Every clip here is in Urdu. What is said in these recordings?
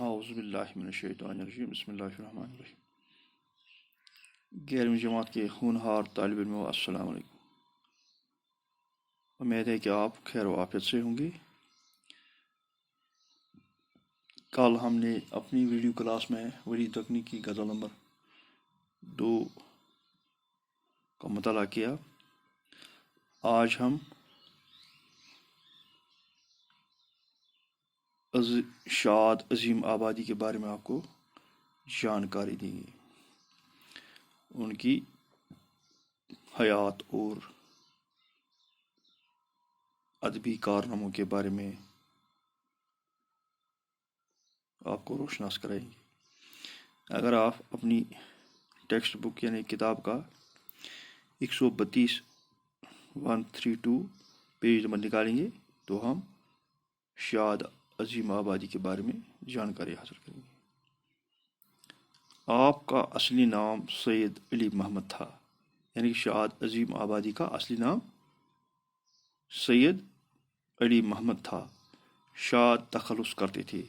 اعوذ باللہ من الشیطان الرجیم بسم اللہ الرحمن الرحیم۔ 11ویں جماعت کے ہونہار طالب علموں السلام علیکم۔ امید ہے کہ آپ خیر و عافیت سے ہوں گے۔ کل ہم نے اپنی ویڈیو کلاس میں ولی تکنیکی غزل نمبر 2 کا مطالعہ کیا۔ آج ہم شاد عظیم آبادی کے بارے میں آپ کو جانکاری دیں گے، ان کی حیات اور ادبی کارناموں کے بارے میں آپ کو روشناس کرائیں گے۔ اگر آپ اپنی ٹیکسٹ بک یعنی کتاب کا 132 پیج نمبر نکالیں گے تو ہم شاد عظیم آبادی کے بارے میں جانکاری حاصل کریں گے۔ آپ کا اصلی نام سید علی محمد تھا، یعنی شاد عظیم آبادی کا اصلی نام سید علی محمد تھا۔ شاد تخلص کرتے تھے،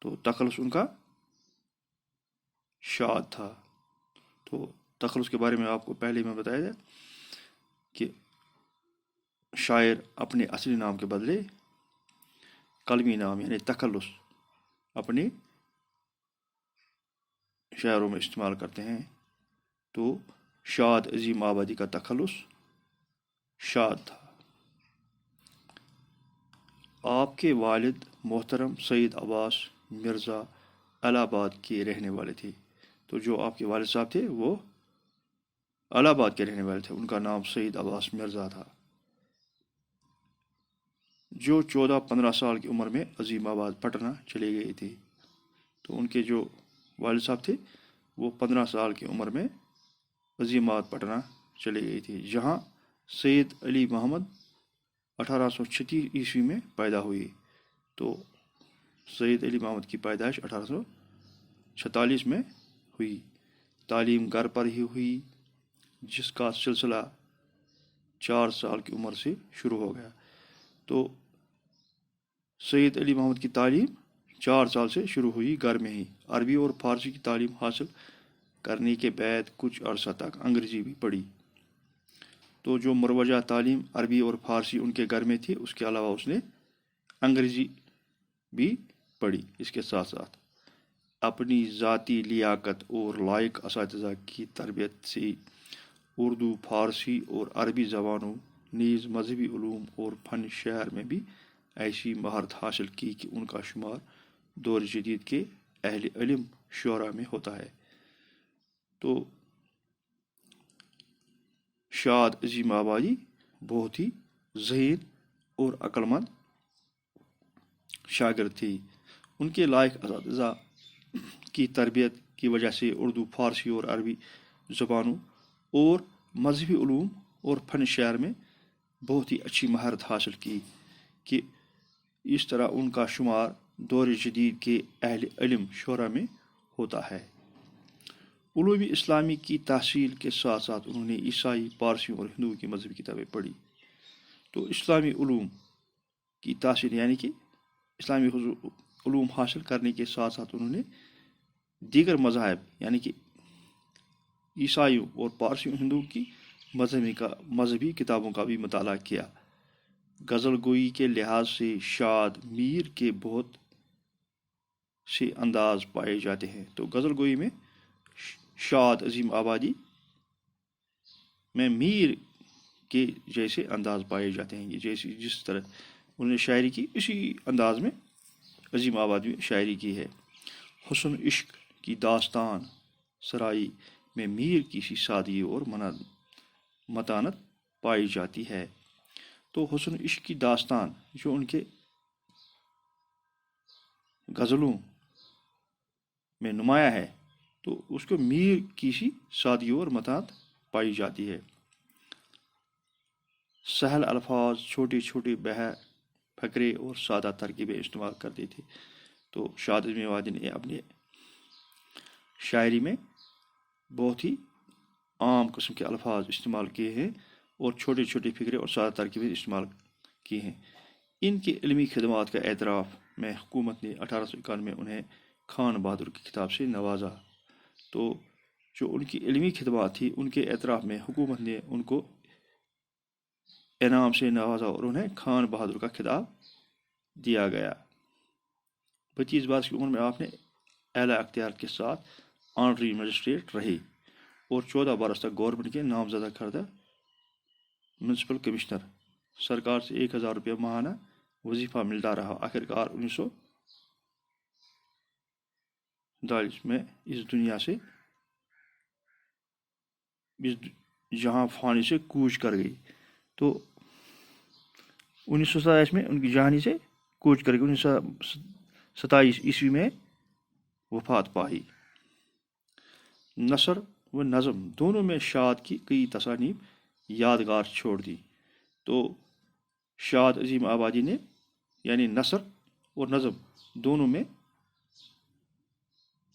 تو تخلص ان کا شاد تھا۔ تو تخلص کے بارے میں آپ کو پہلے میں بتایا جائے کہ شاعر اپنے اصلی نام کے بدلے قلمی نام یعنی تخلص اپنے شاعروں میں استعمال کرتے ہیں۔ تو شاد عظیم آبادی کا تخلص شاد تھا۔ آپ کے والد محترم سید عباس مرزا الہ آباد کے رہنے والے تھے۔ تو جو آپ کے والد صاحب تھے وہ الہ آباد کے رہنے والے تھے، ان کا نام سید عباس مرزا تھا، جو 14-15 سال کی عمر میں عظیم آباد پٹنہ چلے گئے تھے۔ تو ان کے جو والد صاحب تھے وہ 15 سال کی عمر میں عظیم آباد پٹنہ چلے گئے تھے، جہاں سید علی محمد 1836 عیسوی میں پیدا ہوئے۔ تو سید علی محمد کی پیدائش 1846 میں ہوئی۔ تعلیم گھر پر ہی ہوئی، جس کا سلسلہ 4 سال کی عمر سے شروع ہو گیا۔ تو سید علی محمد کی تعلیم 4 سال سے شروع ہوئی گھر میں ہی۔ عربی اور فارسی کی تعلیم حاصل کرنے کے بعد کچھ عرصہ تک انگریزی بھی پڑھی۔ تو جو مروجہ تعلیم عربی اور فارسی ان کے گھر میں تھی، اس کے علاوہ اس نے انگریزی بھی پڑھی۔ اس کے ساتھ ساتھ اپنی ذاتی لیاقت اور لائق اساتذہ کی تربیت سے اردو، فارسی اور عربی زبانوں نیز مذہبی علوم اور فن شعر میں بھی ایسی مہارت حاصل کی کہ ان کا شمار دور جدید کے اہل علم شعراء میں ہوتا ہے۔ تو شاد عظیم آبادی بہت ہی ذہین اور عقل مند شاگرد تھی۔ ان کے لائق اساتذہ کی تربیت کی وجہ سے اردو، فارسی اور عربی زبانوں اور مذہبی علوم اور فن شعر میں بہت ہی اچھی مہارت حاصل کی کہ اس طرح ان کا شمار دور جدید کے اہل علم شعراء میں ہوتا ہے۔ علوم اسلامی کی تحصیل کے ساتھ ساتھ انہوں نے عیسائی، پارسی اور ہندو کی مذہبی کتابیں پڑھی۔ تو اسلامی علوم کی تحصیل یعنی کہ اسلامی علوم حاصل کرنے کے ساتھ ساتھ انہوں نے دیگر مذاہب یعنی کہ عیسائیوں اور پارسیوں ہندو کی مذہبی کتابوں کا بھی مطالعہ کیا۔ غزل گوئی کے لحاظ سے شاد میر کے بہت سے انداز پائے جاتے ہیں۔ تو غزل گوئی میں شاد عظیم آبادی میں میر کے جیسے انداز پائے جاتے ہیں، جس طرح انہوں نے شاعری کی اسی انداز میں عظیم آبادی میں شاعری کی ہے۔ حسن عشق کی داستان سرائی میں میر کی سی سادگی اور متانت پائی جاتی ہے۔ تو حسن عشق کی داستان جو ان کے غزلوں میں نمایاں ہے، تو اس کو میر کی سی سادگی اور متانت پائی جاتی ہے۔ سہل الفاظ، چھوٹے چھوٹے فقرے اور سادہ ترکیبیں استعمال کرتے تھے۔ تو شاد عظیم آبادی نے اپنے شاعری میں بہت ہی عام قسم کے الفاظ استعمال کیے ہیں اور چھوٹے چھوٹے فقرے اور سادہ ترکیبیں استعمال کی ہیں۔ ان کی علمی خدمات کا اعتراف میں حکومت نے 1851 میں انہیں خان بہادر کی خطاب سے نوازا۔ تو جو ان کی علمی خدمات تھی ان کے اعتراف میں حکومت نے ان کو انعام سے نوازا اور انہیں خان بہادر کا خطاب دیا گیا۔ 32 برس کی عمر میں آپ نے اعلیٰ اختیار کے ساتھ آنرری مجسٹریٹ رہے اور 14 برس تک گورنمنٹ کے نامزدہ کردہ میونسپل کمشنر۔ سرکار سے 1000 روپے ماہانہ وظیفہ ملتا رہا۔ آخرکار 1942 میں اس دنیا سے اس جہاں فانی سے کوچ کر گئی۔ تو 1927 میں ان کی جہانی سے کوچ کر گئی۔ 1927 عیسوی میں وفات پائی۔ نثر و نظم دونوں میں شاد کی کئی تصانیف یادگار چھوڑ دی۔ تو شاد عظیم آبادی نے یعنی نثر اور نظم دونوں میں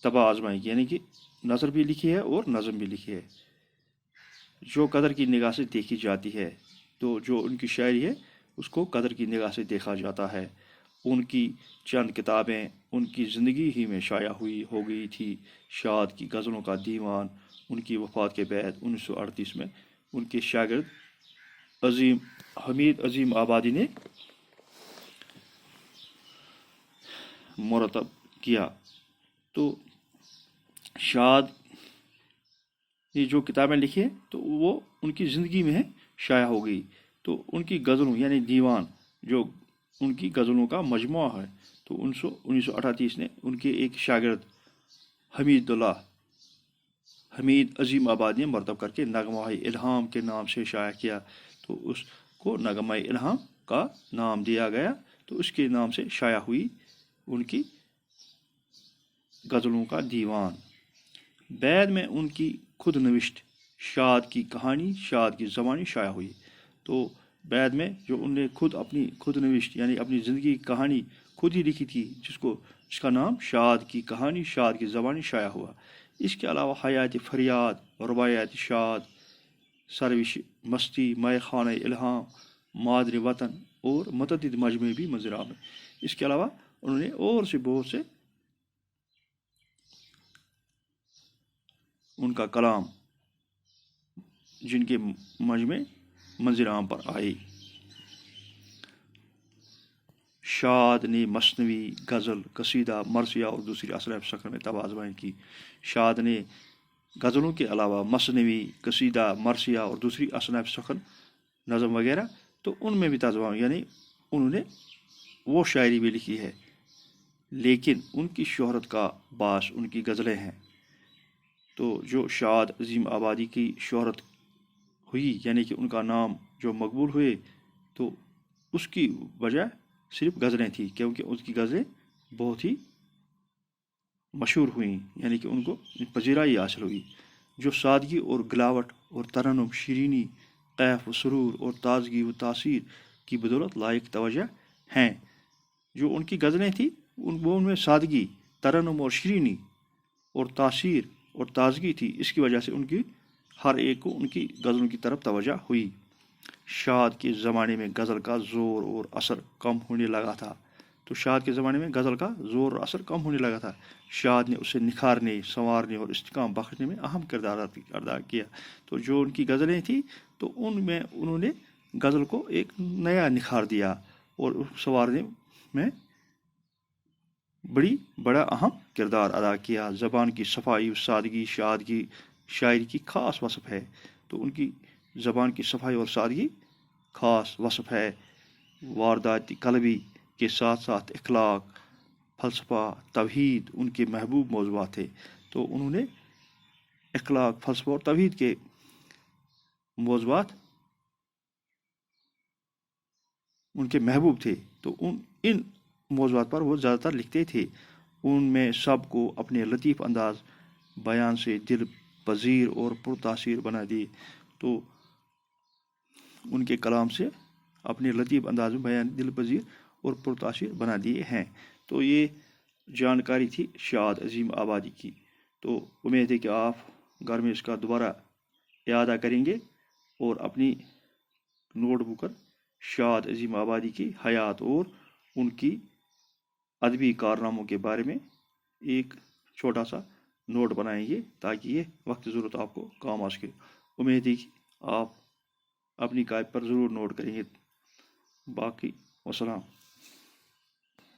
طبع آزمائی کی، یعنی کہ نثر بھی لکھی ہے اور نظم بھی لکھی ہے جو قدر کی نگاہ سے دیکھی جاتی ہے۔ تو جو ان کی شاعری ہے اس کو قدر کی نگاہ سے دیکھا جاتا ہے۔ ان کی چند کتابیں ان کی زندگی ہی میں شائع ہو گئی تھی۔ شاد کی غزلوں کا دیوان ان کی وفات کے بعد 1938 میں ان کے شاگرد حمید عظیم آبادی نے مرتب کیا۔ تو شاد یہ جو کتابیں لکھی ہیں تو وہ ان کی زندگی میں شائع ہو گئی۔ تو ان کی غزلوں یعنی دیوان جو ان کی غزلوں کا مجموعہ ہے، تو 1938 نے ان کے ایک شاگرد حمید عظیم آباد نے مرتب کر کے نغمہ الہام کے نام سے شائع کیا۔ تو اس کو نغمہ الہام کا نام دیا گیا۔ تو اس کے نام سے شائع ہوئی ان کی غزلوں کا دیوان۔ بعد میں ان کی خود نوشت شاد کی کہانی شاد کی زبانی شائع ہوئی۔ تو بعد میں جو ان نے خود نوشت یعنی اپنی زندگی کی کہانی خود ہی لکھی تھی جس کا نام شاد کی کہانی شاد کی زبانی شائع ہوا۔ اس کے علاوہ حیات فریاد، روایات شاد، سروش مستی، مے خانہ الہام، مادر وطن اور متعدد مجموعے بھی منظر عام ہیں۔ اس کے علاوہ انہوں نے اور سے بہت سے ان کا کلام جن کے مجموعے منظر عام پر آئے۔ شاد نے مثنوی، غزل، قصیدہ، مرثیہ اور دوسری اصناف سخن میں طبع آزمائی کی۔ شاد نے غزلوں کے علاوہ مثنوی، قصیدہ، مرثیہ اور دوسری اصناف سخن، نظم وغیرہ تو ان میں بھی تجربہ یعنی انہوں نے وہ شاعری بھی لکھی ہے، لیکن ان کی شہرت کا باعث ان کی غزلیں ہیں۔ تو جو شاد عظیم آبادی کی شہرت ہوئی یعنی کہ ان کا نام جو مقبول ہوئے تو اس کی وجہ صرف غزلیں تھیں، کیونکہ اس کی غزلیں بہت ہی مشہور ہوئیں یعنی کہ ان کو پذیرائی حاصل ہوئی۔ جو سادگی اور گلاوٹ اور ترنم، شیرینی، قیف و سرور اور تازگی و تاثیر کی بدولت لائق توجہ ہیں۔ جو ان کی غزلیں تھیں وہ ان میں سادگی، ترنم اور شیرینی اور تاثیر اور تازگی تھی، اس کی وجہ سے ان کی ہر ایک کو ان کی غزلوں کی طرف توجہ ہوئی۔ شاد کے زمانے میں غزل کا زور اور اثر کم ہونے لگا تھا۔ تو شاد کے زمانے میں غزل کا زور اور اثر کم ہونے لگا تھا۔ شاد نے اسے نکھارنے، سنوارنے اور استحکام بخشنے میں اہم کردار ادا کیا۔ تو جو ان کی غزلیں تھیں تو ان میں انہوں نے غزل کو ایک نیا نکھار دیا اور سنوارنے میں بڑا اہم کردار ادا کیا۔ زبان کی صفائی و سادگی شاد کی شاعری کی خاص وصف ہے۔ تو ان کی زبان کی صفائی اور سادگی خاص وصف ہے۔ واردات قلبی کے ساتھ ساتھ اخلاق، فلسفہ، توحید ان کے محبوب موضوعات تھے۔ تو انہوں نے اخلاق، فلسفہ اور توحید کے موضوعات ان کے محبوب تھے۔ تو ان موضوعات پر وہ زیادہ تر لکھتے تھے۔ ان میں سب کو اپنے لطیف انداز بیان سے دل پذیر اور پرتاثیر بنا دیے۔ تو ان کے کلام سے اپنے لطیف انداز میں بیان دل پذیر اور پرتاثیر بنا دیے ہیں۔ تو یہ جانکاری تھی شاد عظیم آبادی کی۔ تو امید ہے کہ آپ گھر میں اس کا دوبارہ اعادہ کریں گے اور اپنی نوٹ بک پر شاد عظیم آبادی کی حیات اور ان کی ادبی کارناموں کے بارے میں ایک چھوٹا سا نوٹ بنائیں گے تاکہ یہ وقت ضرورت آپ کو کام آ سکے. امید ہے کہ آپ اپنی کاپی پر ضرور نوٹ کریں گے. باقی وسلام.